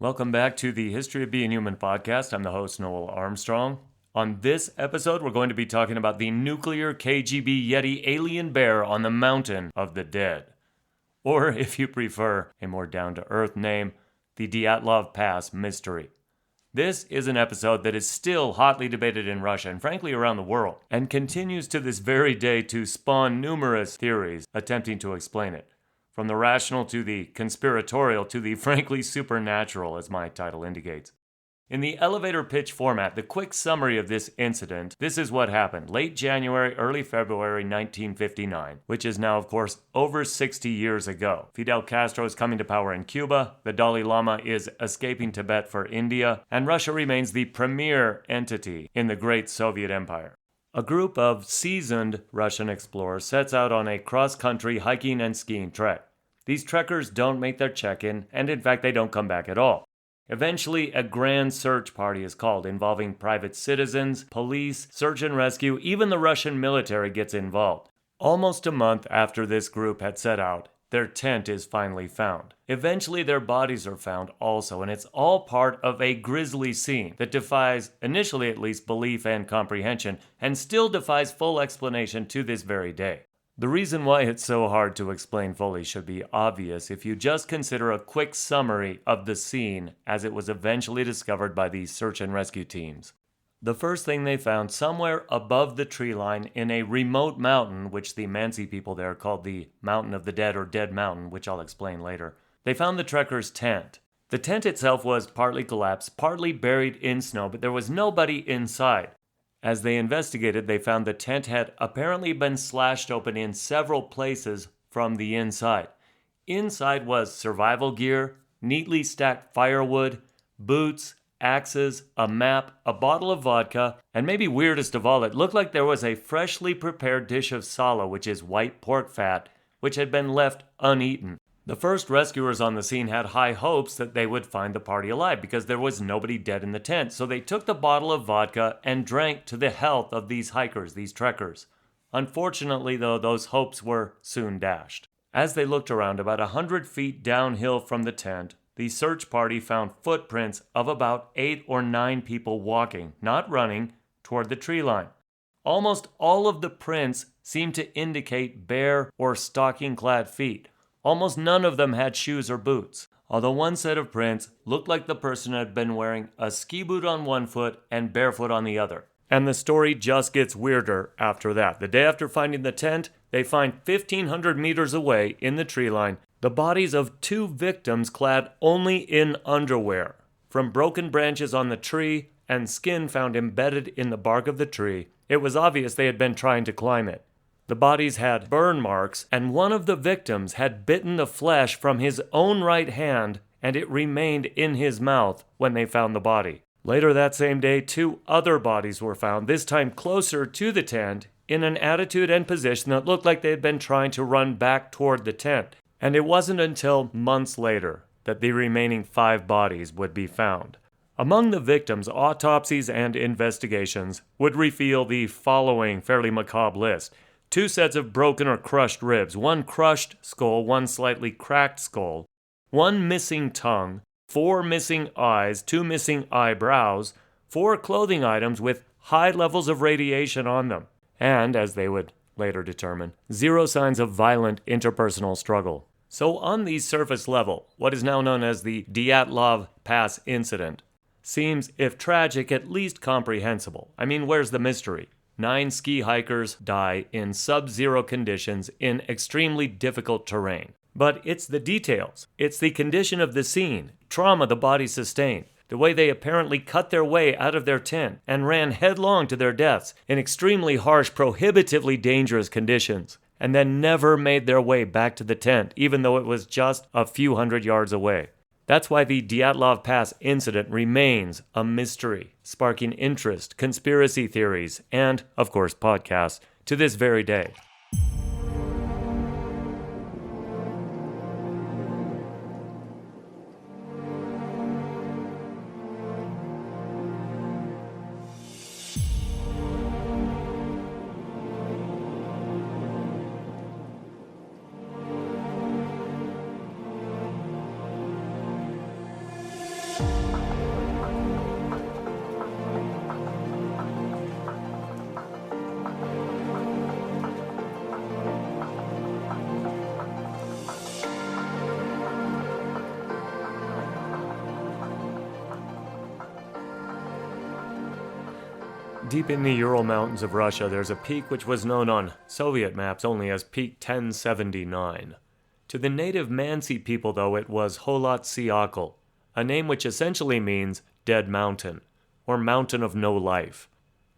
Welcome back to the History of Being Human podcast. I'm the host, Noel Armstrong. On this episode, we're going to be talking about the nuclear KGB Yeti alien bear on the Mountain of the Dead. Or, if you prefer a more down-to-earth name, the Dyatlov Pass mystery. This is an episode that is still hotly debated in Russia and frankly around the world, and continues to this very day to spawn numerous theories attempting to explain it. From the rational to the conspiratorial to the frankly supernatural, as my title indicates. In the elevator pitch format, the quick summary of this incident, this is what happened late January, early February 1959, which is now, of course, over 60 years ago. Fidel Castro is coming to power in Cuba, the Dalai Lama is escaping Tibet for India, and Russia remains the premier entity in the great Soviet Empire. A group of seasoned Russian explorers sets out on a cross-country hiking and skiing trek. These trekkers don't make their check-in, and in fact they don't come back at all. Eventually, a grand search party is called, involving private citizens, police, search and rescue, even the Russian military gets involved. Almost a month after this group had set out, their tent is finally found. Eventually, their bodies are found also, and it's all part of a grisly scene that defies, initially at least, belief and comprehension, and still defies full explanation to this very day. The reason why it's so hard to explain fully should be obvious if you just consider a quick summary of the scene as it was eventually discovered by these search and rescue teams. The first thing they found somewhere above the tree line in a remote mountain, which the Mansi people there called the Mountain of the Dead or Dead Mountain, which I'll explain later, they found the trekkers' tent. The tent itself was partly collapsed, partly buried in snow, but there was nobody inside. As they investigated, they found the tent had apparently been slashed open in several places from the inside. Inside was survival gear, neatly stacked firewood, boots, axes, a map, a bottle of vodka, and maybe weirdest of all, it looked like there was a freshly prepared dish of sala, which is white pork fat, which had been left uneaten. The first rescuers on the scene had high hopes that they would find the party alive because there was nobody dead in the tent, so they took the bottle of vodka and drank to the health of these hikers, these trekkers. Unfortunately, though, those hopes were soon dashed. As they looked around about 100 feet downhill from the tent, the search party found footprints of about 8 or 9 people walking, not running, toward the tree line. Almost all of the prints seemed to indicate bare or stocking-clad feet. Almost none of them had shoes or boots, although one set of prints looked like the person had been wearing a ski boot on one foot and barefoot on the other. And the story just gets weirder after that. The day after finding the tent, they find 1,500 meters away in the tree line the bodies of 2 victims clad only in underwear, from broken branches on the tree and skin found embedded in the bark of the tree. It was obvious they had been trying to climb it. The bodies had burn marks, and one of the victims had bitten the flesh from his own right hand, and it remained in his mouth when they found the body. Later that same day, 2 other bodies were found, this time closer to the tent, in an attitude and position that looked like they had been trying to run back toward the tent. And it wasn't until months later that the remaining 5 bodies would be found. Among the victims, autopsies and investigations would reveal the following fairly macabre list. 2 sets of broken or crushed ribs, 1 crushed skull, 1 slightly cracked skull, 1 missing tongue, 4 missing eyes, 2 missing eyebrows, 4 clothing items with high levels of radiation on them, and, as they would later determine, 0 signs of violent interpersonal struggle. So on the surface level, what is now known as the Dyatlov Pass incident seems, if tragic, at least comprehensible. I mean, where's the mystery? 9 ski hikers die in sub-zero conditions in extremely difficult terrain. But it's the details. It's the condition of the scene, trauma the body sustained, the way they apparently cut their way out of their tent and ran headlong to their deaths in extremely harsh, prohibitively dangerous conditions, and then never made their way back to the tent, even though it was just a few hundred yards away. That's why the Dyatlov Pass incident remains a mystery, sparking interest, conspiracy theories, and, of course, podcasts to this very day. Deep in the Ural Mountains of Russia, there's a peak which was known on Soviet maps only as Peak 1079. To the native Mansi people, though, it was Holat-Siakal, a name which essentially means dead mountain, or mountain of no life.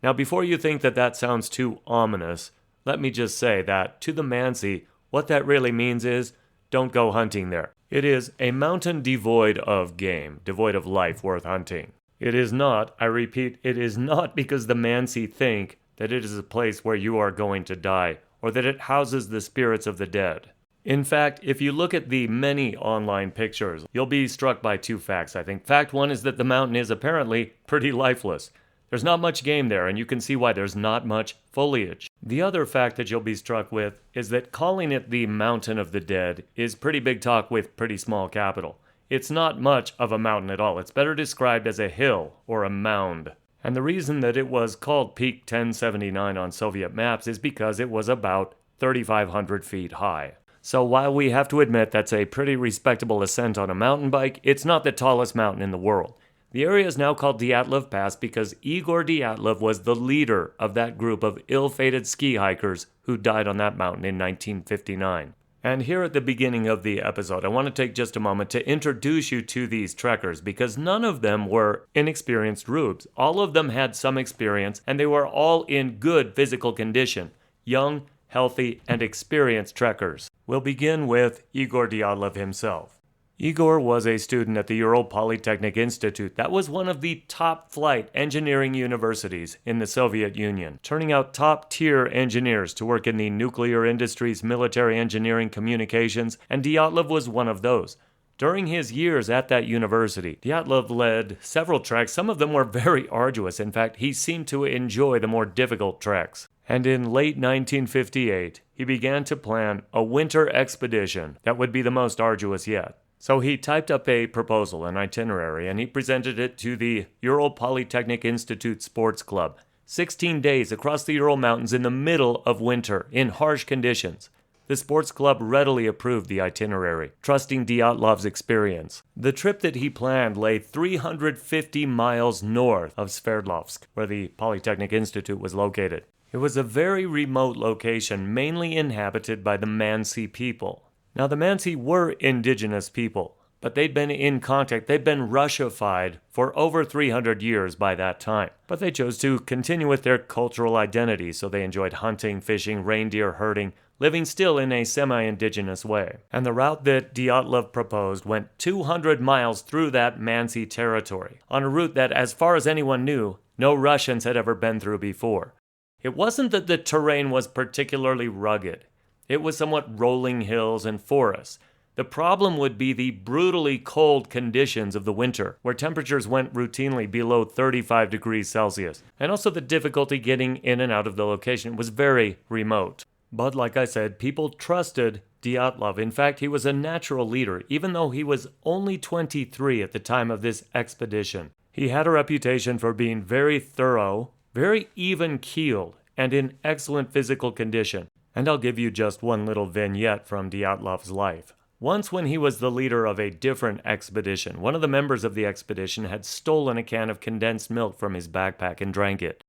Now, before you think that that sounds too ominous, let me just say that, to the Mansi, what that really means is, don't go hunting there. It is a mountain devoid of game, devoid of life worth hunting. It is not, I repeat, it is not because the Mansi think that it is a place where you are going to die, or that it houses the spirits of the dead. In fact, if you look at the many online pictures, you'll be struck by two facts, I think. Fact one is that the mountain is apparently pretty lifeless. There's not much game there, and you can see why there's not much foliage. The other fact that you'll be struck with is that calling it the Mountain of the Dead is pretty big talk with pretty small capital. It's not much of a mountain at all. It's better described as a hill or a mound. And the reason that it was called Peak 1079 on Soviet maps is because it was about 3,500 feet high. So while we have to admit that's a pretty respectable ascent on a mountain bike, it's not the tallest mountain in the world. The area is now called Dyatlov Pass because Igor Dyatlov was the leader of that group of ill-fated ski hikers who died on that mountain in 1959. And here at the beginning of the episode, I want to take just a moment to introduce you to these trekkers because none of them were inexperienced rubes. All of them had some experience and they were all in good physical condition. Young, healthy, and experienced trekkers. We'll begin with Igor Dyatlov himself. Igor was a student at the Ural Polytechnic Institute. That was one of the top-flight engineering universities in the Soviet Union, turning out top-tier engineers to work in the nuclear industries, military engineering, communications, and Dyatlov was one of those. During his years at that university, Dyatlov led several treks. Some of them were very arduous. In fact, he seemed to enjoy the more difficult treks. And in late 1958, he began to plan a winter expedition that would be the most arduous yet. So he typed up a proposal, an itinerary, and he presented it to the Ural Polytechnic Institute Sports Club. 16 days across the Ural Mountains in the middle of winter, in harsh conditions. The sports club readily approved the itinerary, trusting Dyatlov's experience. The trip that he planned lay 350 miles north of Sverdlovsk, where the Polytechnic Institute was located. It was a very remote location, mainly inhabited by the Mansi people. Now, the Mansi were indigenous people, but they'd been in contact, they'd been Russified for over 300 years by that time. But they chose to continue with their cultural identity, so they enjoyed hunting, fishing, reindeer herding, living still in a semi-indigenous way. And the route that Dyatlov proposed went 200 miles through that Mansi territory, on a route that, as far as anyone knew, no Russians had ever been through before. It wasn't that the terrain was particularly rugged. It was somewhat rolling hills and forests. The problem would be the brutally cold conditions of the winter, where temperatures went routinely below 35 degrees Celsius, and also the difficulty getting in and out of the location was very remote. But like I said, people trusted Dyatlov. In fact, he was a natural leader, even though he was only 23 at the time of this expedition. He had a reputation for being very thorough, very even-keeled, and in excellent physical condition. And I'll give you just one little vignette from Dyatlov's life. Once when he was the leader of a different expedition, one of the members of the expedition had stolen a can of condensed milk from his backpack and drank it.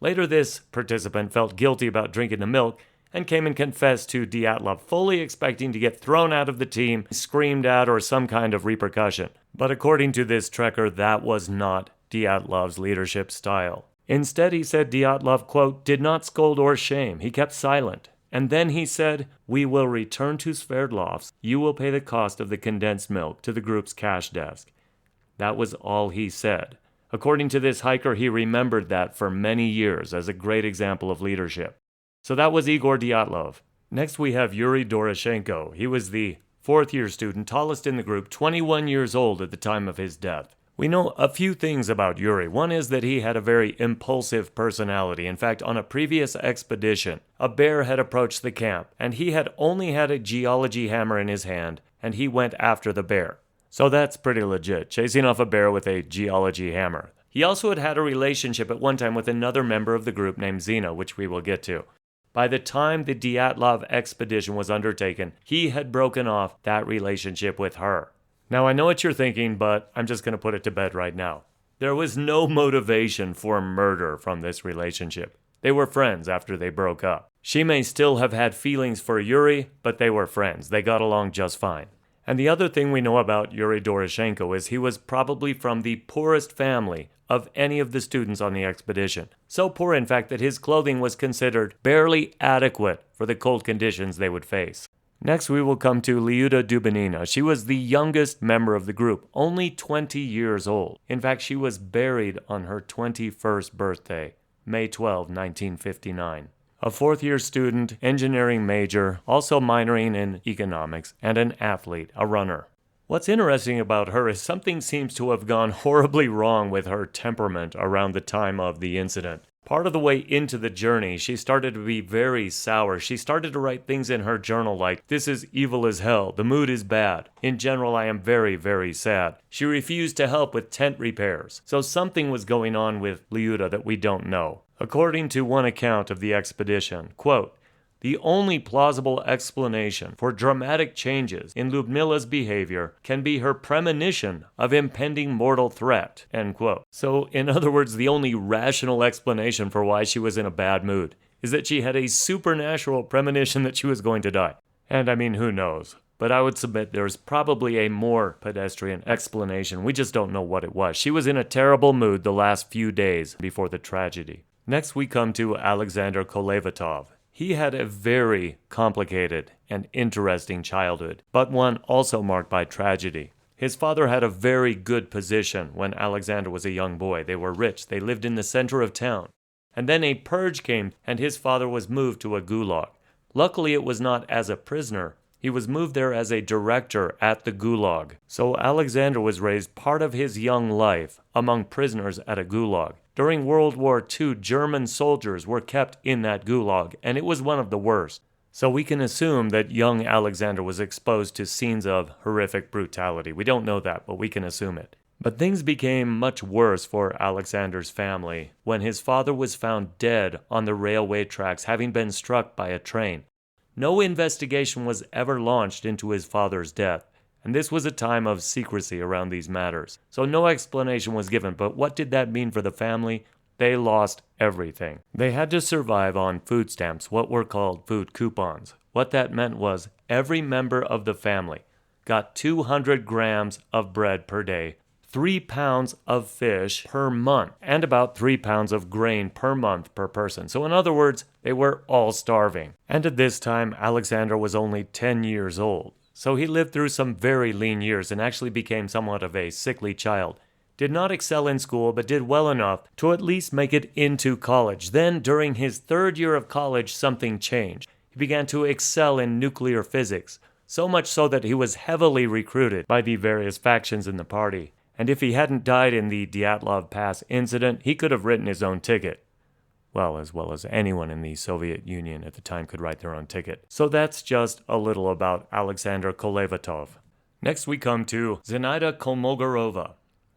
Later, this participant felt guilty about drinking the milk and came and confessed to Dyatlov, fully expecting to get thrown out of the team, screamed at, or some kind of repercussion. But according to this trekker, that was not Dyatlov's leadership style. Instead, he said Dyatlov, quote, did not scold or shame. He kept silent. And then he said, we will return to Sverdlovsk. You will pay the cost of the condensed milk to the group's cash desk. That was all he said. According to this hiker, he remembered that for many years as a great example of leadership. So that was Igor Dyatlov. Next we have Yuri Doroshenko. He was the fourth-year student, tallest in the group, 21 years old at the time of his death. We know a few things about Yuri. One is that he had a very impulsive personality. In fact, on a previous expedition, a bear had approached the camp, and he had only had a geology hammer in his hand, and he went after the bear. So that's pretty legit, chasing off a bear with a geology hammer. He also had a relationship at one time with another member of the group named Zina, which we will get to. By the time the Dyatlov expedition was undertaken, he had broken off that relationship with her. Now, I know what you're thinking, but I'm just going to put it to bed right now. There was no motivation for murder from this relationship. They were friends after they broke up. She may still have had feelings for Yuri, but they were friends. They got along just fine. And the other thing we know about Yuri Doroshenko is he was probably from the poorest family of any of the students on the expedition. So poor, in fact, that his clothing was considered barely adequate for the cold conditions they would face. Next, we will come to Lyuda Dubinina. She was the youngest member of the group, only 20 years old. In fact, she was buried on her 21st birthday, May 12, 1959. A fourth-year student, engineering major, also minoring in economics, and an athlete, a runner. What's interesting about her is something seems to have gone horribly wrong with her temperament around the time of the incident. Part of the way into the journey, she started to be very sour. She started to write things in her journal like, "This is evil as hell. The mood is bad. In general, I am very, very sad." She refused to help with tent repairs. So something was going on with Lyuda that we don't know. According to one account of the expedition, quote, "The only plausible explanation for dramatic changes in Lyudmila's behavior can be her premonition of impending mortal threat," end quote. So, in other words, the only rational explanation for why she was in a bad mood is that she had a supernatural premonition that she was going to die. And I mean, who knows? But I would submit there's probably a more pedestrian explanation. We just don't know what it was. She was in a terrible mood the last few days before the tragedy. Next, we come to Alexander Kolevatov. He had a very complicated and interesting childhood, but one also marked by tragedy. His father had a very good position when Alexander was a young boy. They were rich. They lived in the center of town. And then a purge came, and his father was moved to a gulag. Luckily, it was not as a prisoner. He was moved there as a director at the gulag. So Alexander was raised part of his young life among prisoners at a gulag. During World War II, German soldiers were kept in that gulag, and it was one of the worst. So we can assume that young Alexander was exposed to scenes of horrific brutality. We don't know that, but we can assume it. But things became much worse for Alexander's family when his father was found dead on the railway tracks, having been struck by a train. No investigation was ever launched into his father's death, and this was a time of secrecy around these matters. So no explanation was given, but what did that mean for the family? They lost everything. They had to survive on food stamps, what were called food coupons. What that meant was every member of the family got 200 grams of bread per day, 3 pounds of fish per month, and about 3 pounds of grain per month per person. So in other words, they were all starving. And at this time, Alexander was only 10 years old. So he lived through some very lean years and actually became somewhat of a sickly child. Did not excel in school, but did well enough to at least make it into college. Then, during his 3rd year of college, something changed. He began to excel in nuclear physics, so much so that he was heavily recruited by the various factions in the party. And if he hadn't died in the Dyatlov Pass incident, he could have written his own ticket. Well as anyone in the Soviet Union at the time could write their own ticket. So that's just a little about Alexander Kolevatov. Next we come to Zinaida Kolmogorova.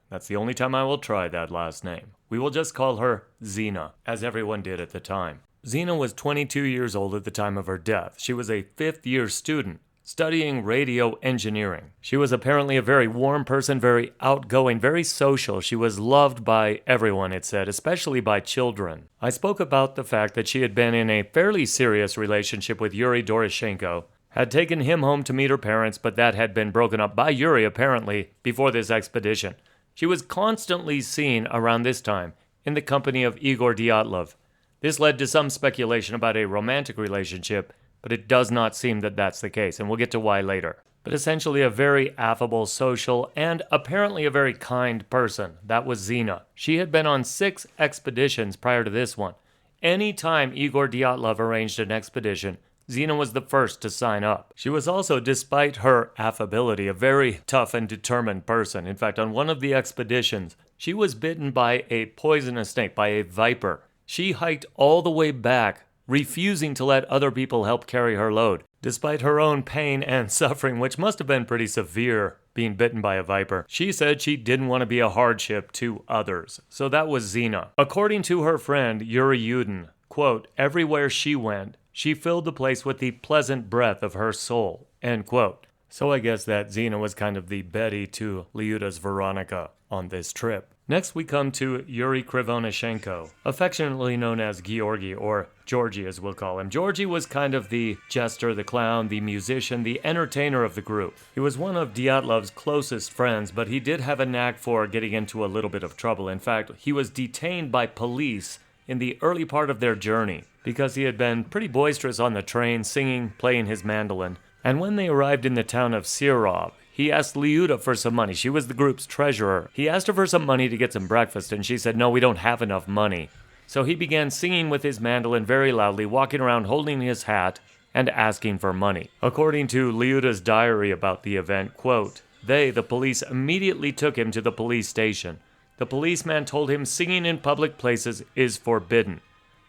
That's the only time I will try that last name. We will just call her Zina, as everyone did at the time. Zina was 22 years old at the time of her death. She was a 5th-year student studying radio engineering. She was apparently a very warm person, very outgoing, very social. She was loved by everyone, it said, especially by children. I spoke about the fact that she had been in a fairly serious relationship with Yuri Doroshenko, had taken him home to meet her parents, but that had been broken up by Yuri, apparently, before this expedition. She was constantly seen around this time in the company of Igor Dyatlov. This led to some speculation about a romantic relationship, but it does not seem that that's the case, and we'll get to why later. But essentially a very affable, social, and apparently a very kind person. That was Zina. She had been on 6 expeditions prior to this one. Any time Igor Dyatlov arranged an expedition, Zina was the first to sign up. She was also, despite her affability, a very tough and determined person. In fact, on one of the expeditions, she was bitten by a poisonous snake, by a viper. She hiked all the way back, refusing to let other people help carry her load, despite her own pain and suffering, which must have been pretty severe, being bitten by a viper. She said she didn't want to be a hardship to others. So that was Zina. According to her friend, Yuri Yudin, quote, "Everywhere she went, she filled the place with the pleasant breath of her soul," end quote. So I guess that Zina was kind of the Betty to Lyuda's Veronica on this trip. Next we come to Yuri Krivonishenko, affectionately known as Georgi, or Georgie as we'll call him. Georgie was kind of the jester, the clown, the musician, the entertainer of the group. He was one of Dyatlov's closest friends, but he did have a knack for getting into a little bit of trouble. In fact, he was detained by police in the early part of their journey because he had been pretty boisterous on the train, singing, playing his mandolin. And when they arrived in the town of Sirov, he asked Lyuda for some money. She was the group's treasurer. He asked her for some money to get some breakfast, and she said, no, we don't have enough money. So he began singing with his mandolin very loudly, walking around holding his hat and asking for money. According to Lyuda's diary about the event, quote, the police, immediately took him to the police station. The policeman told him singing in public places is forbidden.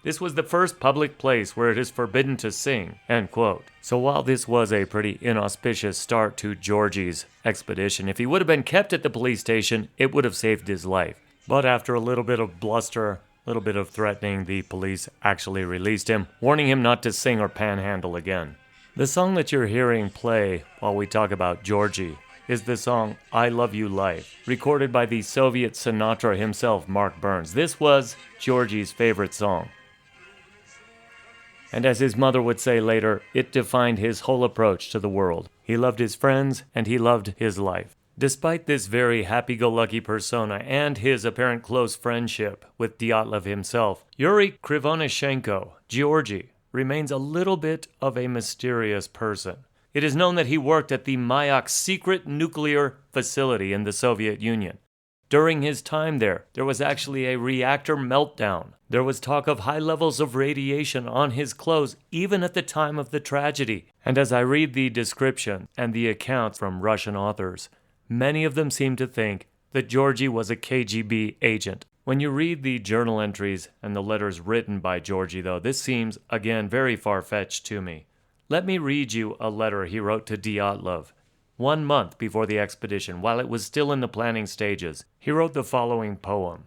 This was the first public place where it is forbidden to sing, end quote. So while this was a pretty inauspicious start to Georgie's expedition, if he would have been kept at the police station, it would have saved his life. But after a little bit of bluster, a little bit of threatening, the police actually released him, warning him not to sing or panhandle again. The song that you're hearing play while we talk about Georgie is the song I Love You Life, recorded by the Soviet Sinatra himself, Mark Burns. This was Georgie's favorite song. And as his mother would say later, it defined his whole approach to the world. He loved his friends, and he loved his life. Despite this very happy-go-lucky persona and his apparent close friendship with Dyatlov himself, Yuri Krivonishenko, Georgie, remains a little bit of a mysterious person. It is known that he worked at the Mayak secret nuclear facility in the Soviet Union. During his time there was actually a reactor meltdown. There was talk of high levels of radiation on his clothes, even at the time of the tragedy. And as I read the description and the accounts from Russian authors, many of them seem to think that Georgie was a KGB agent. When you read the journal entries and the letters written by Georgie, though, this seems, again, very far-fetched to me. Let me read you a letter he wrote to Dyatlov. 1 month before the expedition, while it was still in the planning stages, he wrote the following poem.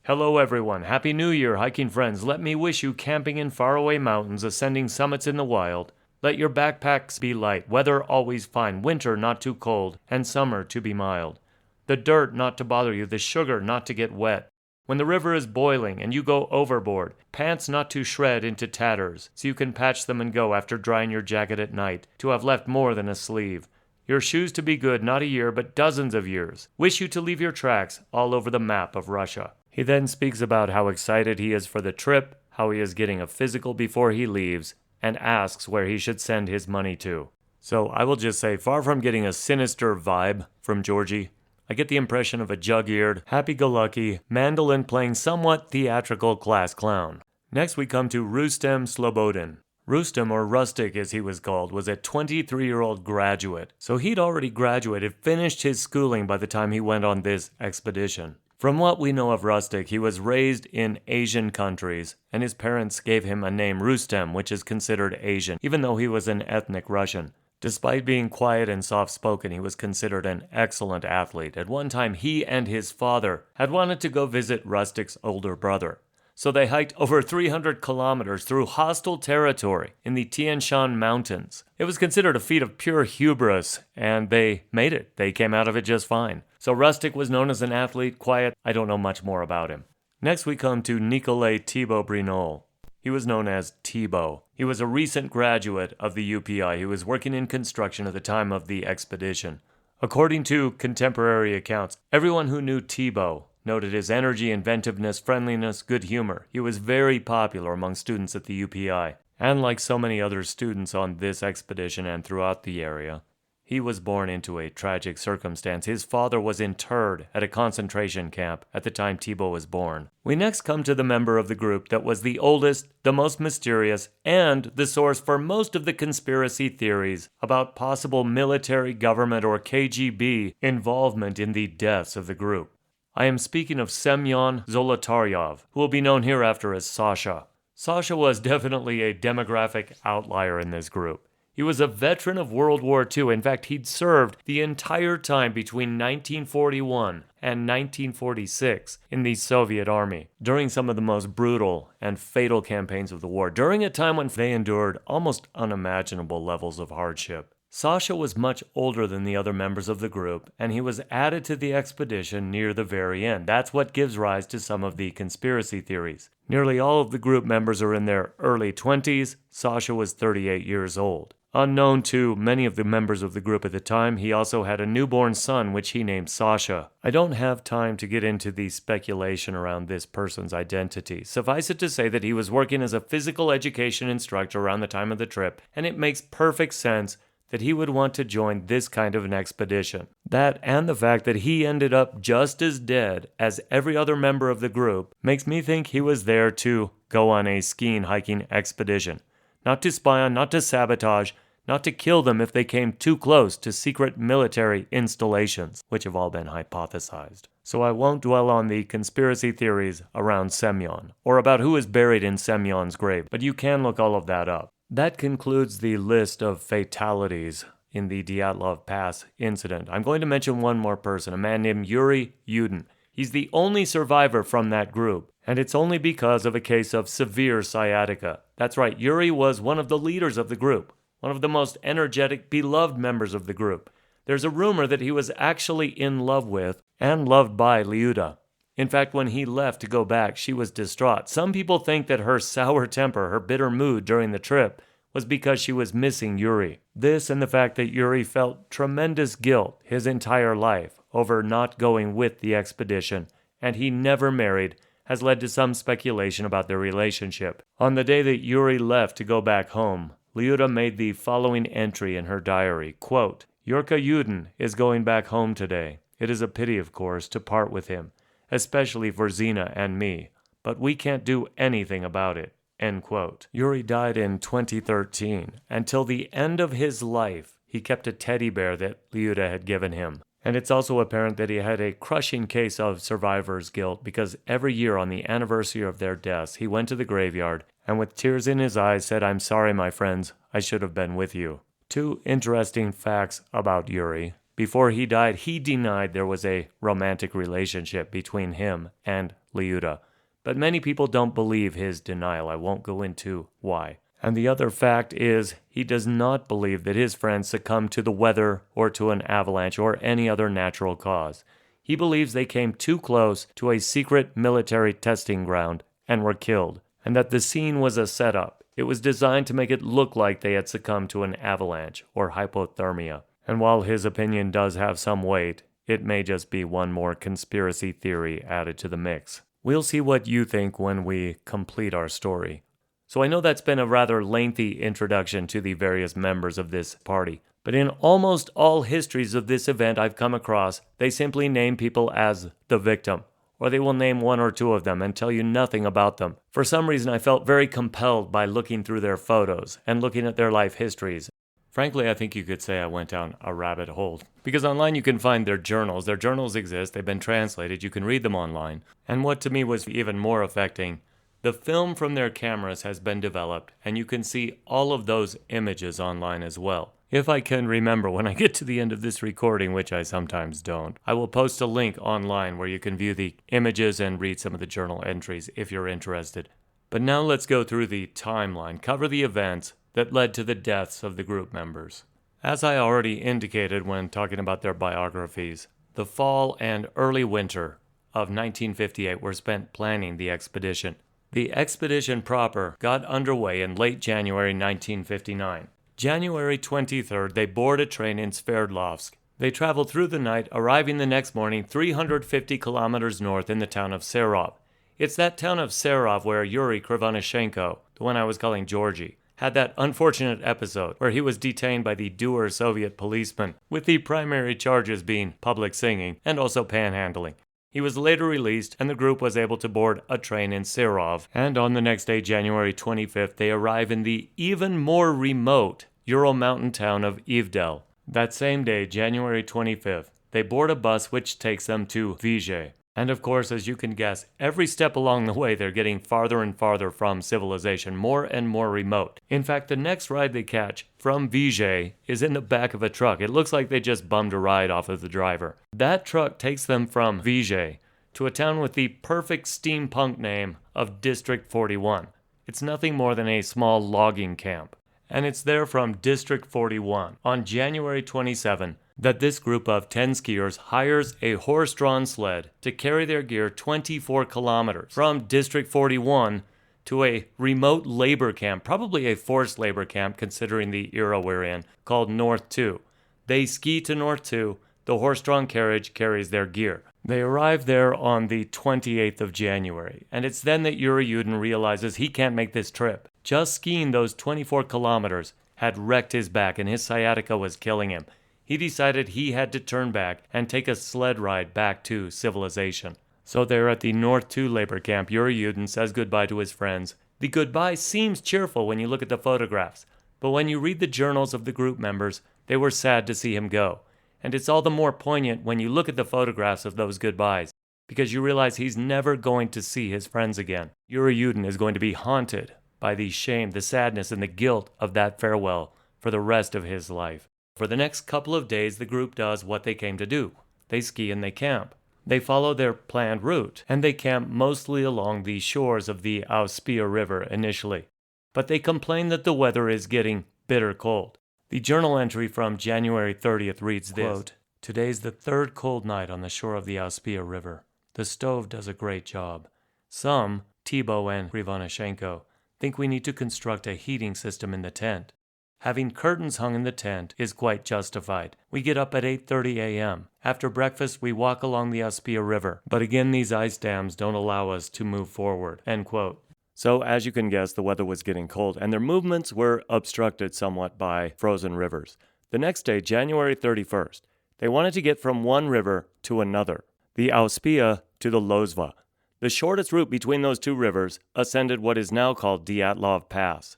Hello everyone, Happy New Year, hiking friends. Let me wish you camping in faraway mountains, ascending summits in the wild. Let your backpacks be light, weather always fine, winter not too cold, and summer to be mild. The dirt not to bother you, the sugar not to get wet. When the river is boiling and you go overboard, pants not to shred into tatters, so you can patch them and go after drying your jacket at night, to have left more than a sleeve. Your shoes to be good, not a year, but dozens of years. Wish you to leave your tracks all over the map of Russia. He then speaks about how excited he is for the trip, how he is getting a physical before he leaves, and asks where he should send his money to. So I will just say, far from getting a sinister vibe from Georgie, I get the impression of a jug-eared, happy-go-lucky, mandolin-playing, somewhat theatrical class clown. Next we come to Rustem Slobodin. Rustem, or Rustic as he was called, was a 23-year-old graduate. So he'd already graduated, finished his schooling by the time he went on this expedition. From what we know of Rustic, he was raised in Asian countries, and his parents gave him a name Rustem, which is considered Asian, even though he was an ethnic Russian. Despite being quiet and soft-spoken, he was considered an excellent athlete. At one time, he and his father had wanted to go visit Rustic's older brother. So they hiked over 300 kilometers through hostile territory in the Tian Shan Mountains. It was considered a feat of pure hubris, and they made it. They came out of it just fine. So Rustic was known as an athlete, quiet. I don't know much more about him. Next we come to Nikolai Thibault Brinol. He was known as Thibault. He was a recent graduate of the UPI. He was working in construction at the time of the expedition. According to contemporary accounts, everyone who knew Thibault noted his energy, inventiveness, friendliness, good humor. He was very popular among students at the UPI. And like so many other students on this expedition and throughout the area, he was born into a tragic circumstance. His father was interred at a concentration camp at the time Thibault was born. We next come to the member of the group that was the oldest, the most mysterious, and the source for most of the conspiracy theories about possible military, government, or KGB involvement in the deaths of the group. I am speaking of Semyon Zolotaryov, who will be known hereafter as Sasha. Sasha was definitely a demographic outlier in this group. He was a veteran of World War II. In fact, he'd served the entire time between 1941 and 1946 in the Soviet Army, during some of the most brutal and fatal campaigns of the war, during a time when they endured almost unimaginable levels of hardship. Sasha was much older than the other members of the group, and he was added to the expedition near the very end. That's what gives rise to some of the conspiracy theories. Nearly all of the group members are in their early 20s. Sasha was 38 years old. Unknown to many of the members of the group at the time, he also had a newborn son, which he named Sasha. I don't have time to get into the speculation around this person's identity. Suffice it to say that he was working as a physical education instructor around the time of the trip, and it makes perfect sense that he would want to join this kind of an expedition. That and the fact that he ended up just as dead as every other member of the group makes me think he was there to go on a skiing hiking expedition. Not to spy on, not to sabotage, not to kill them if they came too close to secret military installations, which have all been hypothesized. So I won't dwell on the conspiracy theories around Semyon, or about who is buried in Semyon's grave, but you can look all of that up. That concludes the list of fatalities in the Dyatlov Pass incident. I'm going to mention one more person, a man named Yuri Yudin. He's the only survivor from that group, and it's only because of a case of severe sciatica. That's right, Yuri was one of the leaders of the group, one of the most energetic, beloved members of the group. There's a rumor that he was actually in love with and loved by Lyuda. In fact, when he left to go back, she was distraught. Some people think that her sour temper, her bitter mood during the trip, was because she was missing Yuri. This and the fact that Yuri felt tremendous guilt his entire life over not going with the expedition, and he never married, has led to some speculation about their relationship. On the day that Yuri left to go back home, Lyuda made the following entry in her diary, quote, "Yurka Yudin is going back home today. It is a pity, of course, to part with him, especially for Zina and me, but we can't do anything about it." End quote. Yuri died in 2013. Until the end of his life, he kept a teddy bear that Lyuda had given him. And it's also apparent that he had a crushing case of survivor's guilt because every year on the anniversary of their deaths, he went to the graveyard and with tears in his eyes said, "I'm sorry, my friends, I should have been with you." Two interesting facts about Yuri. Before he died, he denied there was a romantic relationship between him and Lyuda. But many people don't believe his denial. I won't go into why. And the other fact is, he does not believe that his friends succumbed to the weather or to an avalanche or any other natural cause. He believes they came too close to a secret military testing ground and were killed, and that the scene was a setup. It was designed to make it look like they had succumbed to an avalanche or hypothermia. And while his opinion does have some weight, it may just be one more conspiracy theory added to the mix. We'll see what you think when we complete our story. So I know that's been a rather lengthy introduction to the various members of this party, but in almost all histories of this event I've come across, they simply name people as the victim, or they will name one or two of them and tell you nothing about them. For some reason I felt very compelled by looking through their photos and looking at their life histories. Frankly, I think you could say I went down a rabbit hole. Because online you can find their journals. Their journals exist, they've been translated, you can read them online. And what to me was even more affecting, the film from their cameras has been developed, and you can see all of those images online as well. If I can remember when I get to the end of this recording, which I sometimes don't, I will post a link online where you can view the images and read some of the journal entries if you're interested. But now let's go through the timeline, cover the events that led to the deaths of the group members. As I already indicated when talking about their biographies, the fall and early winter of 1958 were spent planning the expedition. The expedition proper got underway in late January 1959. January 23rd, they board a train in Sverdlovsk. They traveled through the night, arriving the next morning 350 kilometers north in the town of Serov. It's that town of Serov where Yuri Krivonishenko, the one I was calling Georgie, had that unfortunate episode where he was detained by the dour Soviet policeman, with the primary charges being public singing and also panhandling. He was later released, and the group was able to board a train in Serov, and on the next day, January 25th, they arrive in the even more remote Ural mountain town of Ivdel. That same day, January 25th, they board a bus which takes them to Vizhe. And of course, as you can guess, every step along the way they're getting farther and farther from civilization, more and more remote. In fact, the next ride they catch from Vizhe is in the back of a truck. It looks like they just bummed a ride off of the driver. That truck takes them from Vizhe to a town with the perfect steampunk name of District 41. It's nothing more than a small logging camp. and it's there from District 41 on January 27 that this group of 10 skiers hires a horse-drawn sled to carry their gear 24 kilometers from District 41 to a remote labor camp, probably a forced labor camp considering the era we're in, called North 2. They ski to North 2. The horse-drawn carriage carries their gear. They arrive there on the 28th of January, and it's then that Yuri Yudin realizes he can't make this trip. Just skiing those 24 kilometers had wrecked his back, and his sciatica was killing him. He decided he had to turn back and take a sled ride back to civilization. So there at the North 2 labor camp, Yuri Yudin says goodbye to his friends. The goodbye seems cheerful when you look at the photographs, but when you read the journals of the group members, they were sad to see him go. And it's all the more poignant when you look at the photographs of those goodbyes, because you realize he's never going to see his friends again. Yuri Yudin is going to be haunted by the shame, the sadness, and the guilt of that farewell for the rest of his life. For the next couple of days, the group does what they came to do. They ski and they camp. They follow their planned route, and they camp mostly along the shores of the Auspia River initially. But they complain that the weather is getting bitter cold. The journal entry from January 30th reads this, quote, "Today's the third cold night on the shore of the Auspia River. The stove does a great job. Some, Thibault and Krivonishenko, think we need to construct a heating system in the tent. Having curtains hung in the tent is quite justified. We get up at 8:30 a.m. After breakfast, we walk along the Auspia River. But again, these ice dams don't allow us to move forward." End quote. So, as you can guess, the weather was getting cold, and their movements were obstructed somewhat by frozen rivers. The next day, January 31st, they wanted to get from one river to another, the Auspia to the Lozva. The shortest route between those two rivers ascended what is now called Dyatlov Pass.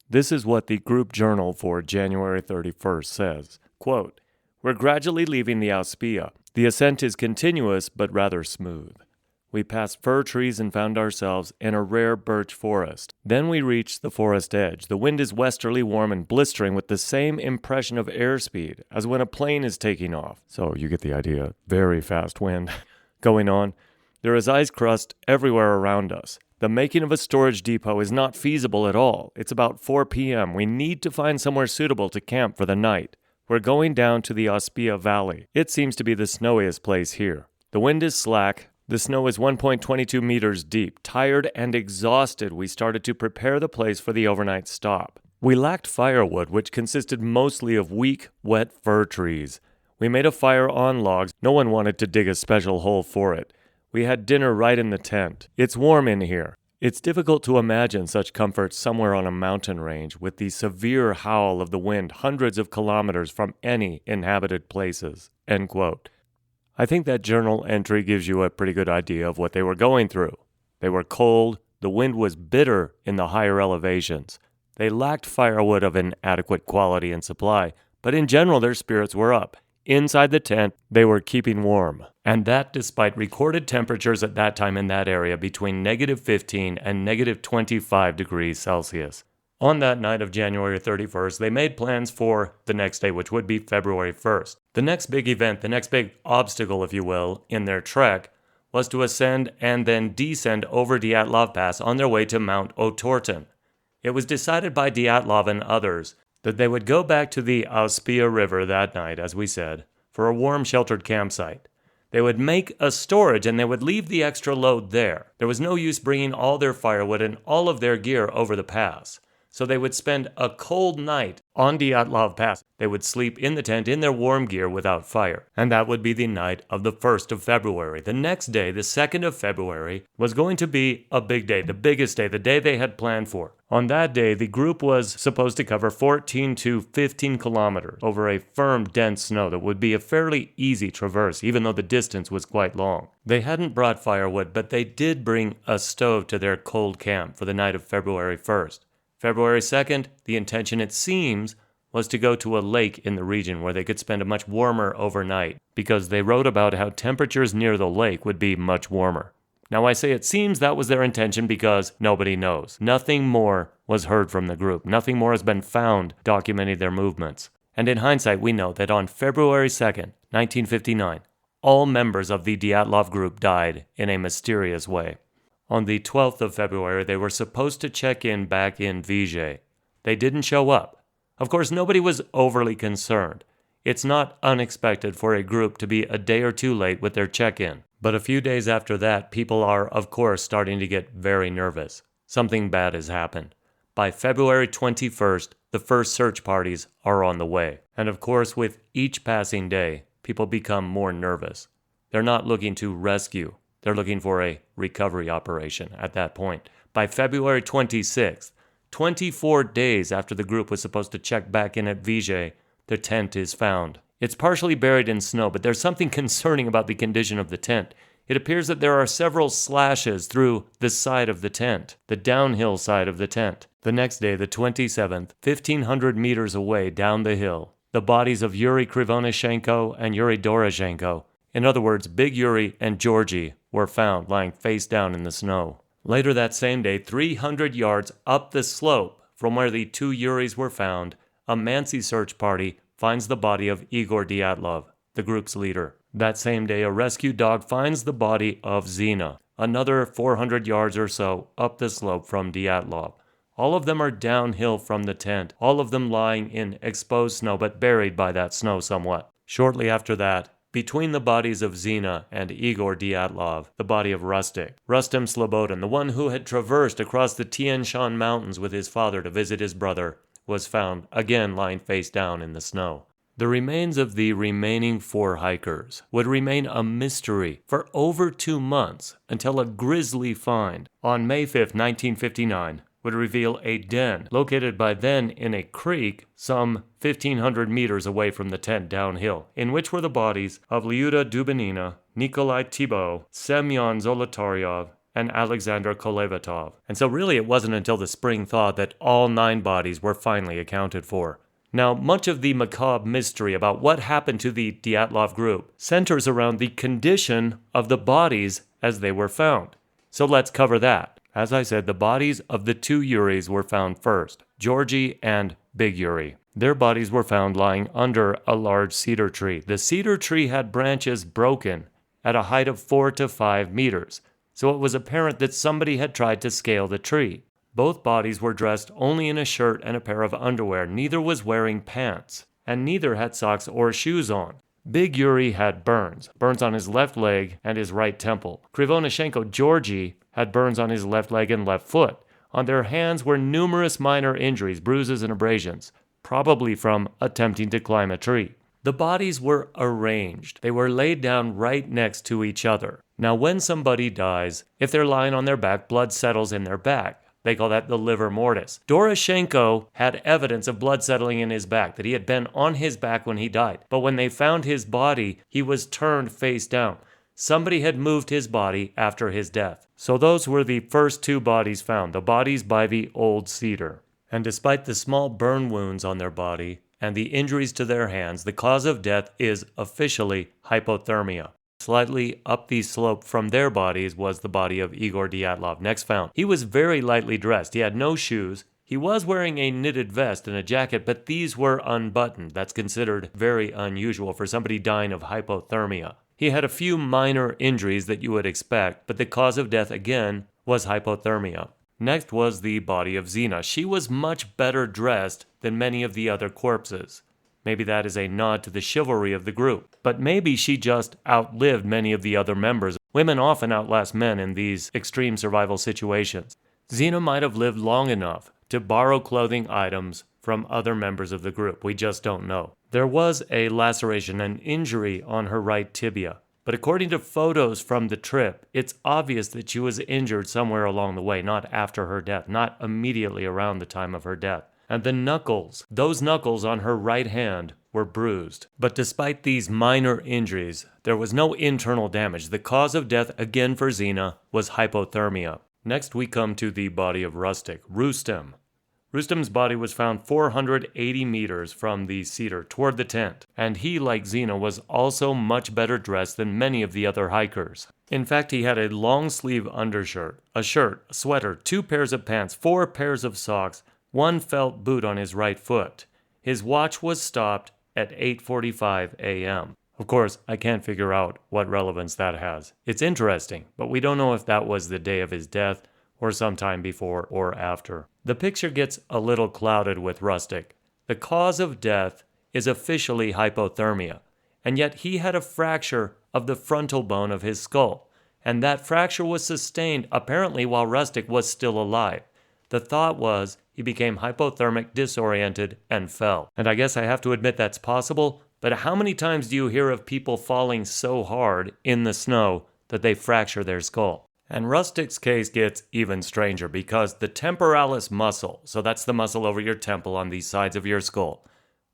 This is what the group journal for January 31st says, quote, "We're gradually leaving the Auspia. The ascent is continuous but rather smooth. We passed fir trees and found ourselves in a rare birch forest. Then we reached the forest edge. The wind is westerly, warm, and blistering with the same impression of airspeed as when a plane is taking off." So you get the idea. Very fast wind going on. "There is ice crust everywhere around us. The making of a storage depot is not feasible at all. It's about 4 p.m. We need to find somewhere suitable to camp for the night. We're going down to the Auspia Valley. It seems to be the snowiest place here. The wind is slack. The snow is 1.22 meters deep. Tired and exhausted, we started to prepare the place for the overnight stop. We lacked firewood, which consisted mostly of weak, wet fir trees. We made a fire on logs. No one wanted to dig a special hole for it. We had dinner right in the tent. It's warm in here. It's difficult to imagine such comfort somewhere on a mountain range with the severe howl of the wind hundreds of kilometers from any inhabited places." End quote. I think that journal entry gives you a pretty good idea of what they were going through. They were cold. The wind was bitter in the higher elevations. They lacked firewood of an adequate quality and supply, but in general their spirits were up. Inside the tent, they were keeping warm, and that despite recorded temperatures at that time in that area between -15 and -25 degrees Celsius. On that night of January 31st, they made plans for the next day, which would be February 1st. The next big event, the next big obstacle, if you will, in their trek was to ascend and then descend over Dyatlov Pass on their way to Mount Otorten. It was decided by Dyatlov and others that they would go back to the Auspia River that night, as we said, for a warm, sheltered campsite. They would make a storage and they would leave the extra load there. There was no use bringing all their firewood and all of their gear over the pass. So they would spend a cold night on Dyatlov Pass. They would sleep in the tent in their warm gear without fire. And that would be the night of the 1st of February. The next day, the 2nd of February, was going to be a big day, the biggest day, the day they had planned for. On that day, the group was supposed to cover 14 to 15 kilometers over a firm, dense snow that would be a fairly easy traverse, even though the distance was quite long. They hadn't brought firewood, but they did bring a stove to their cold camp for the night of February 1st. February 2nd, the intention, it seems, was to go to a lake in the region where they could spend a much warmer overnight, because they wrote about how temperatures near the lake would be much warmer. Now I say it seems that was their intention because nobody knows. Nothing more was heard from the group. Nothing more has been found documenting their movements. And in hindsight, we know that on February 2nd, 1959, all members of the Dyatlov group died in a mysterious way. On the 12th of February, they were supposed to check in back in Vijay. They didn't show up. Of course, nobody was overly concerned. It's not unexpected for a group to be a day or two late with their check-in. But a few days after that, people are, of course, starting to get very nervous. Something bad has happened. By February 21st, the first search parties are on the way. And of course, with each passing day, people become more nervous. They're not looking to rescue. They're looking for a recovery operation at that point. By February 26th, 24 days after the group was supposed to check back in at Vijay, the tent is found. It's partially buried in snow, but there's something concerning about the condition of the tent. It appears that there are several slashes through the side of the tent, the downhill side of the tent. The next day, the 27th, 1,500 meters away down the hill, the bodies of Yuri Krivonischenko and Yuri Doroshenko, in other words, Big Yuri and Georgie, were found lying face down in the snow. Later that same day, 300 yards up the slope from where the two Yuris were found, a Mansi search party finds the body of Igor Dyatlov, the group's leader. That same day, a rescue dog finds the body of Zina, another 400 yards or so up the slope from Dyatlov. All of them are downhill from the tent, all of them lying in exposed snow but buried by that snow somewhat. Shortly after that, between the bodies of Zina and Igor Dyatlov, the body of Rustem Slobodin, the one who had traversed across the Tian Shan mountains with his father to visit his brother, was found, again lying face down in the snow. The remains of the remaining 4 hikers would remain a mystery for over 2 months until a grisly find on May 5, 1959, would reveal a den located by then in a creek some 1,500 meters away from the tent downhill, in which were the bodies of Lyuda Dubinina, Nikolai Thibault, Semyon Zolotaryov, and Alexander Kolevatov. And so really it wasn't until the spring thaw that all 9 bodies were finally accounted for. Now, much of the macabre mystery about what happened to the Dyatlov group centers around the condition of the bodies as they were found. So let's cover that. As I said, the bodies of the 2 Yuris were found first, Georgie and Big Yuri. Their bodies were found lying under a large cedar tree. The cedar tree had branches broken at a height of 4 to 5 meters, so it was apparent that somebody had tried to scale the tree. Both bodies were dressed only in a shirt and a pair of underwear. Neither was wearing pants, and neither had socks or shoes on. Big Yuri had burns on his left leg and his right temple. Krivonischenko Georgie had burns on his left leg and left foot. On their hands were numerous minor injuries, bruises, and abrasions, probably from attempting to climb a tree. The bodies were arranged. They were laid down right next to each other. Now, when somebody dies, if they're lying on their back, blood settles in their back. They call that the livor mortis. Doroshenko had evidence of blood settling in his back, that he had been on his back when he died. But when they found his body, he was turned face down. Somebody had moved his body after his death. So those were the first 2 bodies found, the bodies by the old cedar. And despite the small burn wounds on their body and the injuries to their hands, the cause of death is officially hypothermia. Slightly up the slope from their bodies was the body of Igor Dyatlov, next found. He was very lightly dressed. He had no shoes. He was wearing a knitted vest and a jacket, but these were unbuttoned. That's considered very unusual for somebody dying of hypothermia. He had a few minor injuries that you would expect, but the cause of death, again, was hypothermia. Next was the body of Zina. She was much better dressed than many of the other corpses. Maybe that is a nod to the chivalry of the group. But maybe she just outlived many of the other members. Women often outlast men in these extreme survival situations. Zina might have lived long enough to borrow clothing items from other members of the group. We just don't know. There was a laceration, an injury on her right tibia. But according to photos from the trip, it's obvious that she was injured somewhere along the way, not after her death, not immediately around the time of her death. And the knuckles, those knuckles on her right hand, were bruised. But despite these minor injuries, there was no internal damage. The cause of death, again for Zina, was hypothermia. Next we come to the body of Rustem. Rustem's body was found 480 meters from the cedar toward the tent, and he, like Zina, was also much better dressed than many of the other hikers. In fact, he had a long-sleeve undershirt, a shirt, a sweater, 2 pairs of pants, 4 pairs of socks, 1 felt boot on his right foot. His watch was stopped at 8:45 a.m. Of course, I can't figure out what relevance that has. It's interesting, but we don't know if that was the day of his death or sometime before or after. The picture gets a little clouded with Rustic. The cause of death is officially hypothermia, and yet he had a fracture of the frontal bone of his skull, and that fracture was sustained apparently while Rustic was still alive. The thought was he became hypothermic, disoriented, and fell. And I guess I have to admit that's possible, but how many times do you hear of people falling so hard in the snow that they fracture their skull? And Rustic's case gets even stranger because the temporalis muscle, so that's the muscle over your temple on these sides of your skull,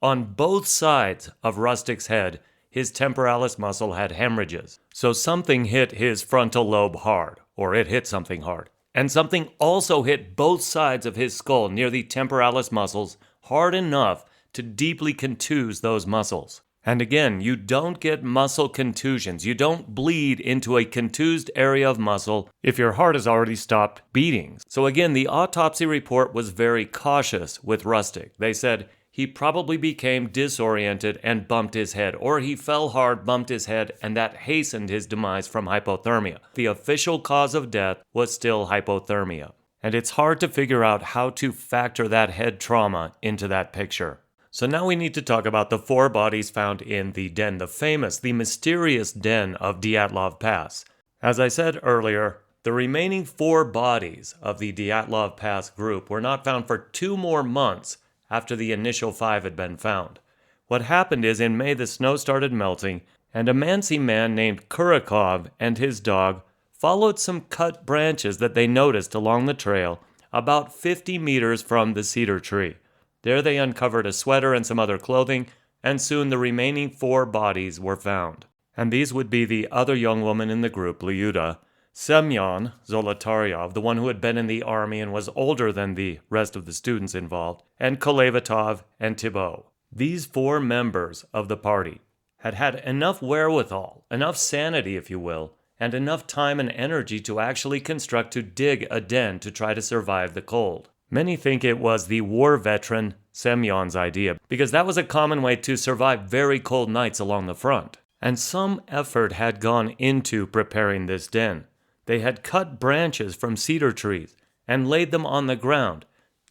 on both sides of Rustic's head, his temporalis muscle had hemorrhages. So something hit his frontal lobe hard, or it hit something hard. And something also hit both sides of his skull near the temporalis muscles hard enough to deeply contuse those muscles. And again, you don't get muscle contusions. You don't bleed into a contused area of muscle if your heart has already stopped beating. So again, the autopsy report was very cautious with Rustic. They said he probably became disoriented and bumped his head, or he fell hard, bumped his head, and that hastened his demise from hypothermia. The official cause of death was still hypothermia. And it's hard to figure out how to factor that head trauma into that picture. So now we need to talk about the 4 bodies found in the den, the famous, the mysterious den of Dyatlov Pass. As I said earlier, the remaining 4 bodies of the Dyatlov Pass group were not found for 2 more months after the initial 5 had been found. What happened is in May the snow started melting, and a Mansi man named Kurakov and his dog followed some cut branches that they noticed along the trail about 50 meters from the cedar tree. There they uncovered a sweater and some other clothing, and soon the remaining 4 bodies were found. And these would be the other young woman in the group, Lyuda, Semyon Zolotaryov, the one who had been in the army and was older than the rest of the students involved, and Kolevatov and Thibault. These 4 members of the party had had enough wherewithal, enough sanity, if you will, and enough time and energy to actually dig a den to try to survive the cold. Many think it was the war veteran Semyon's idea, because that was a common way to survive very cold nights along the front. And some effort had gone into preparing this den. They had cut branches from cedar trees and laid them on the ground,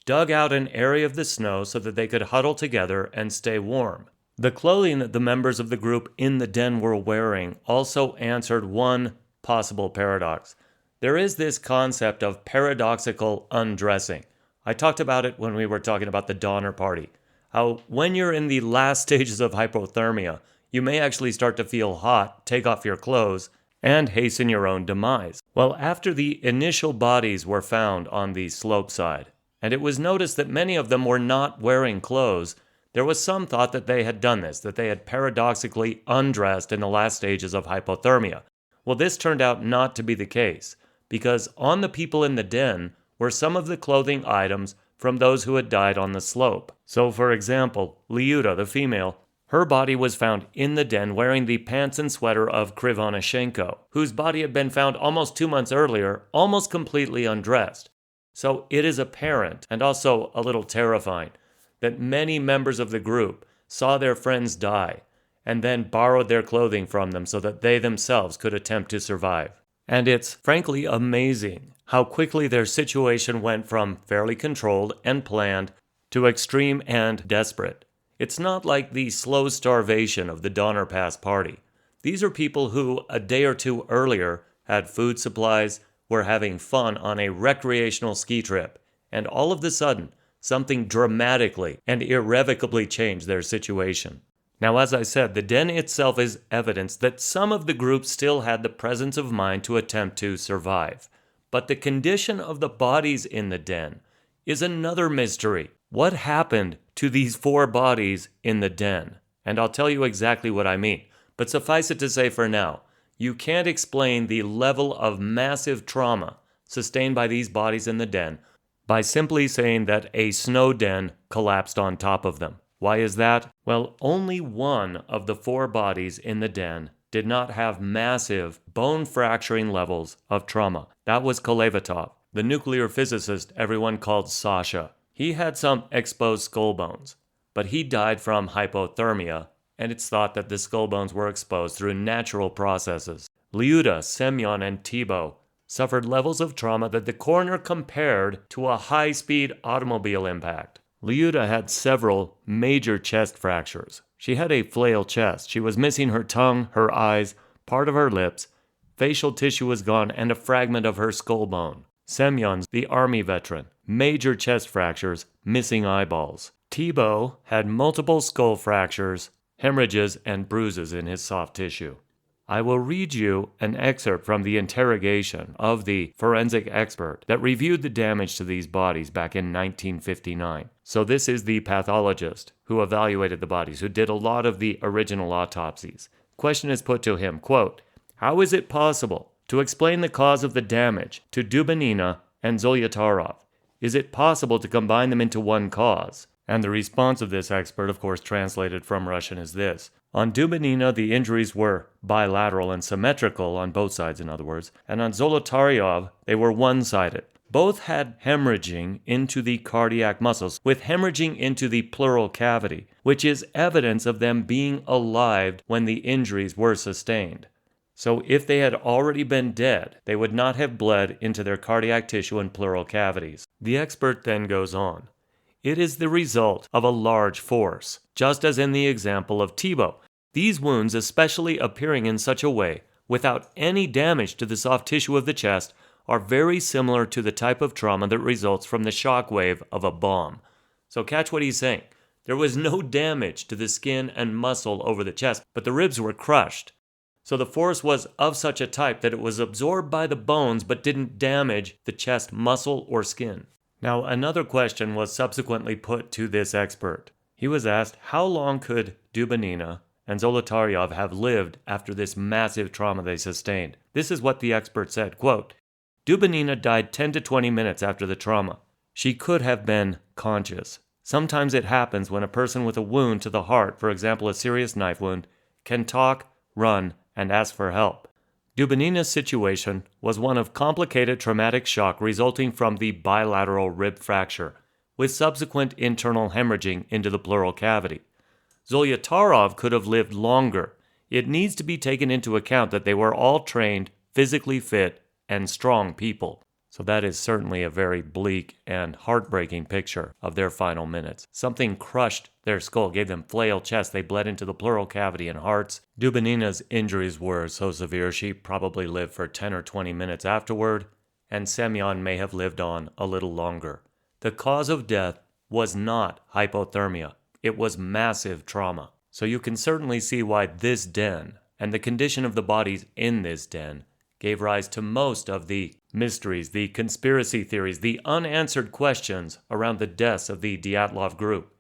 dug out an area of the snow so that they could huddle together and stay warm. The clothing that the members of the group in the den were wearing also answered one possible paradox. There is this concept of paradoxical undressing. I talked about it when we were talking about the Donner Party. How when you're in the last stages of hypothermia, you may actually start to feel hot, take off your clothes, and hasten your own demise. Well, after the initial bodies were found on the slope side, and it was noticed that many of them were not wearing clothes, there was some thought that they had done this, that they had paradoxically undressed in the last stages of hypothermia. Well, this turned out not to be the case, because on the people in the den were some of the clothing items from those who had died on the slope. So, for example, Lyuda, the female, her body was found in the den wearing the pants and sweater of Krivonishenko, whose body had been found almost 2 months earlier, almost completely undressed. So it is apparent, and also a little terrifying, that many members of the group saw their friends die and then borrowed their clothing from them so that they themselves could attempt to survive. And it's frankly amazing how quickly their situation went from fairly controlled and planned to extreme and desperate. It's not like the slow starvation of the Donner Pass party. These are people who, a day or 2 earlier, had food supplies, were having fun on a recreational ski trip, and all of a sudden, something dramatically and irrevocably changed their situation. Now, as I said, the den itself is evidence that some of the group still had the presence of mind to attempt to survive. But the condition of the bodies in the den is another mystery. What happened to these 4 bodies in the den? And I'll tell you exactly what I mean. But suffice it to say for now, you can't explain the level of massive trauma sustained by these bodies in the den by simply saying that a snow den collapsed on top of them. Why is that? Well, only one of the 4 bodies in the den did not have massive bone-fracturing levels of trauma. That was Kolevatov, the nuclear physicist everyone called Sasha. He had some exposed skull bones, but he died from hypothermia, and it's thought that the skull bones were exposed through natural processes. Lyuda, Semyon, and Thibault suffered levels of trauma that the coroner compared to a high-speed automobile impact. Liuda had several major chest fractures. She had a flail chest. She was missing her tongue, her eyes, part of her lips, facial tissue was gone, and a fragment of her skull bone. Semyon, the army veteran, major chest fractures, missing eyeballs. Thibault had multiple skull fractures, hemorrhages, and bruises in his soft tissue. I will read you an excerpt from the interrogation of the forensic expert that reviewed the damage to these bodies back in 1959. So this is the pathologist who evaluated the bodies, who did a lot of the original autopsies. Question is put to him, quote, "How is it possible to explain the cause of the damage to Dubinina and Zolotarov? Is it possible to combine them into one cause?" And the response of this expert, of course translated from Russian, is this. On Dubinina, the injuries were bilateral and symmetrical, on both sides in other words, and on Zolotaryov, they were one-sided. Both had hemorrhaging into the cardiac muscles, with hemorrhaging into the pleural cavity, which is evidence of them being alive when the injuries were sustained. So if they had already been dead, they would not have bled into their cardiac tissue and pleural cavities. The expert then goes on. It is the result of a large force, just as in the example of Thibault. These wounds, especially appearing in such a way, without any damage to the soft tissue of the chest, are very similar to the type of trauma that results from the shock wave of a bomb. So catch what he's saying. There was no damage to the skin and muscle over the chest, but the ribs were crushed. So the force was of such a type that it was absorbed by the bones but didn't damage the chest muscle or skin. Now, another question was subsequently put to this expert. He was asked, how long could Dubinina and Zolotaryov have lived after this massive trauma they sustained? This is what the expert said, quote, Dubinina died 10 to 20 minutes after the trauma. She could have been conscious. Sometimes it happens when a person with a wound to the heart, for example a serious knife wound, can talk, run, and ask for help. Dubinina's situation was one of complicated traumatic shock resulting from the bilateral rib fracture, with subsequent internal hemorrhaging into the pleural cavity. Zolotarov could have lived longer. It needs to be taken into account that they were all trained, physically fit, and strong people. So that is certainly a very bleak and heartbreaking picture of their final minutes. Something crushed their skull, gave them flail chest. They bled into the pleural cavity and hearts. Dubinina's injuries were so severe she probably lived for 10 or 20 minutes afterward, and Semyon may have lived on a little longer. The cause of death was not hypothermia. It was massive trauma. So you can certainly see why this den, and the condition of the bodies in this den, gave rise to most of the mysteries, the conspiracy theories, the unanswered questions around the deaths of the Dyatlov group.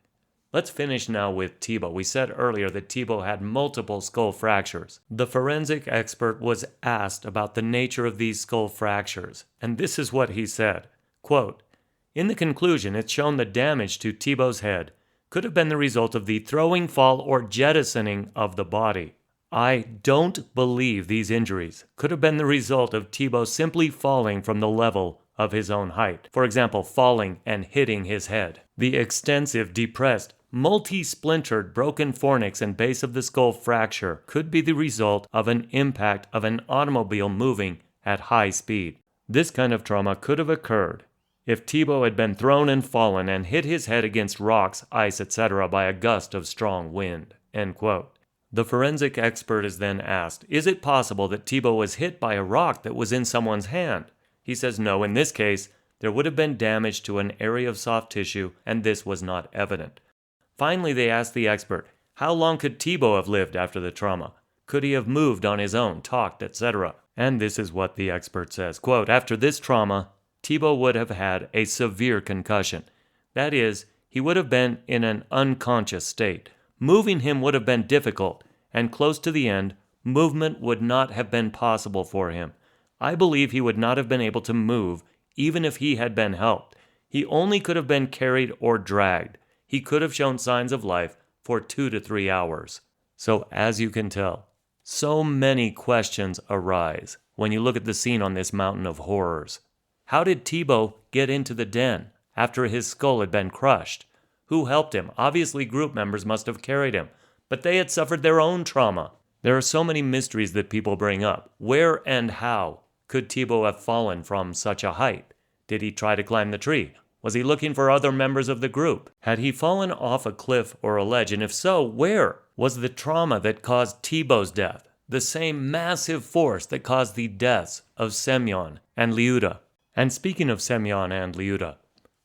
Let's finish now with Thibault. We said earlier that Thibault had multiple skull fractures. The forensic expert was asked about the nature of these skull fractures, and this is what he said, quote, in the conclusion, it's shown the damage to Thibault's head could have been the result of the throwing, fall, or jettisoning of the body. I don't believe these injuries could have been the result of Thibault simply falling from the level of his own height. For example, falling and hitting his head. The extensive, depressed, multi-splintered, broken fornix and base of the skull fracture could be the result of an impact of an automobile moving at high speed. This kind of trauma could have occurred if Thibault had been thrown and fallen and hit his head against rocks, ice, etc. by a gust of strong wind. End quote. The forensic expert is then asked, is it possible that Thibault was hit by a rock that was in someone's hand? He says no, in this case, there would have been damage to an area of soft tissue, and this was not evident. Finally, they asked the expert, how long could Thibault have lived after the trauma? Could he have moved on his own, talked, etc.? And this is what the expert says, quote, after this trauma, Thibault would have had a severe concussion. That is, he would have been in an unconscious state. Moving him would have been difficult, and close to the end, movement would not have been possible for him. I believe he would not have been able to move, even if he had been helped. He only could have been carried or dragged. He could have shown signs of life for 2 to 3 hours. So, as you can tell, so many questions arise when you look at the scene on this mountain of horrors. How did Thibault get into the den after his skull had been crushed? Who helped him? Obviously, group members must have carried him, but they had suffered their own trauma. There are so many mysteries that people bring up. Where and how could Thibault have fallen from such a height? Did he try to climb the tree? Was he looking for other members of the group? Had he fallen off a cliff or a ledge, and if so, where? Was the trauma that caused Thibault's death the same massive force that caused the deaths of Semyon and Lyuda? And speaking of Semyon and Lyuda,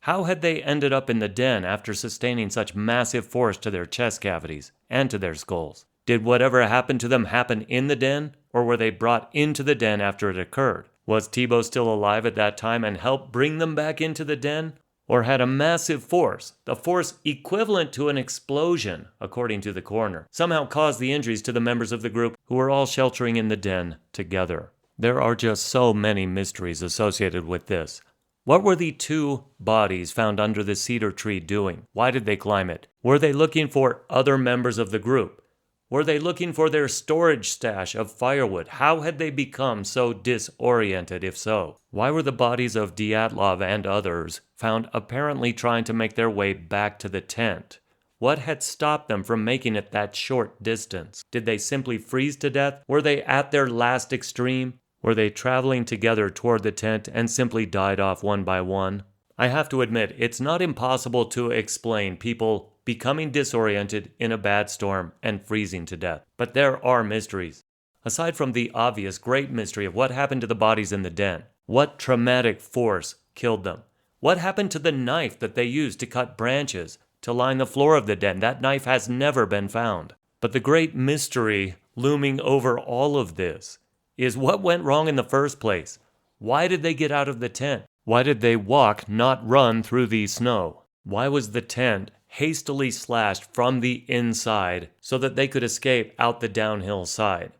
how had they ended up in the den after sustaining such massive force to their chest cavities and to their skulls? Did whatever happened to them happen in the den, or were they brought into the den after it occurred? Was Thibault still alive at that time and helped bring them back into the den? Or had a massive force, the force equivalent to an explosion, according to the coroner, somehow caused the injuries to the members of the group who were all sheltering in the den together? There are just so many mysteries associated with this. What were the two bodies found under the cedar tree doing? Why did they climb it? Were they looking for other members of the group? Were they looking for their storage stash of firewood? How had they become so disoriented, if so? Why were the bodies of Dyatlov and others found apparently trying to make their way back to the tent? What had stopped them from making it that short distance? Did they simply freeze to death? Were they at their last extreme? Were they traveling together toward the tent and simply died off one by one? I have to admit, it's not impossible to explain people becoming disoriented in a bad storm and freezing to death. But there are mysteries. Aside from the obvious great mystery of what happened to the bodies in the den, what traumatic force killed them? What happened to the knife that they used to cut branches to line the floor of the den? That knife has never been found. But the great mystery looming over all of this is what went wrong in the first place. Why did they get out of the tent? Why did they walk, not run, through the snow? Why was the tent hastily slashed from the inside so that they could escape out the downhill side?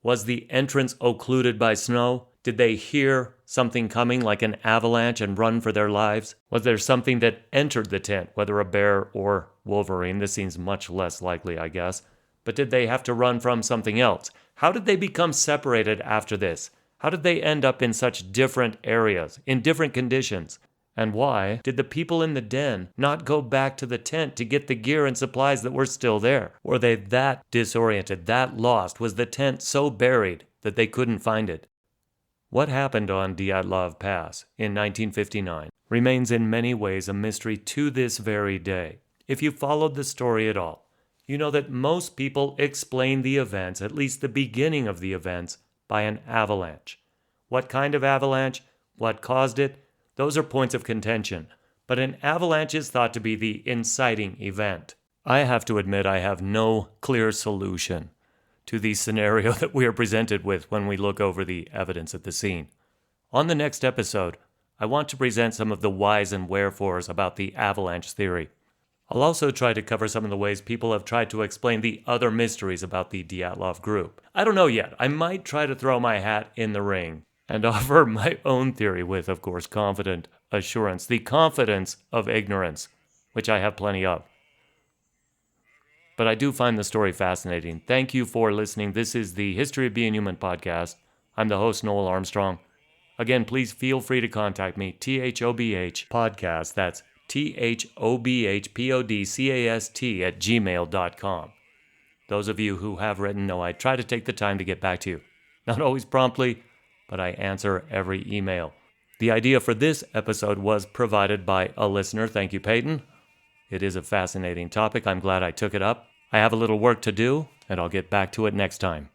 Was the entrance occluded by snow? Did they hear something coming like an avalanche and run for their lives? Was there something that entered the tent, whether a bear or Wolverine? This seems much less likely, I guess. But did they have to run from something else? How did they become separated after this? How did they end up in such different areas, in different conditions? And why did the people in the den not go back to the tent to get the gear and supplies that were still there? Were they that disoriented, that lost? Was the tent so buried that they couldn't find it? What happened on Dyatlov Pass in 1959 remains in many ways a mystery to this very day. If you followed the story at all, you know that most people explain the events, at least the beginning of the events, by an avalanche. What kind of avalanche? What caused it? Those are points of contention, but an avalanche is thought to be the inciting event. I have to admit I have no clear solution to the scenario that we are presented with when we look over the evidence at the scene. On the next episode, I want to present some of the whys and wherefores about the avalanche theory. I'll also try to cover some of the ways people have tried to explain the other mysteries about the Dyatlov group. I don't know yet. I might try to throw my hat in the ring and offer my own theory with, of course, confident assurance. The confidence of ignorance, which I have plenty of. But I do find the story fascinating. Thank you for listening. This is the History of Being Human podcast. I'm the host, Noel Armstrong. Again, please feel free to contact me, THOBH podcast. That's THOBHPODCAST@gmail.com. Those of you who have written know I try to take the time to get back to you. Not always promptly, but I answer every email. The idea for this episode was provided by a listener. Thank you, Peyton. It is a fascinating topic. I'm glad I took it up. I have a little work to do, and I'll get back to it next time.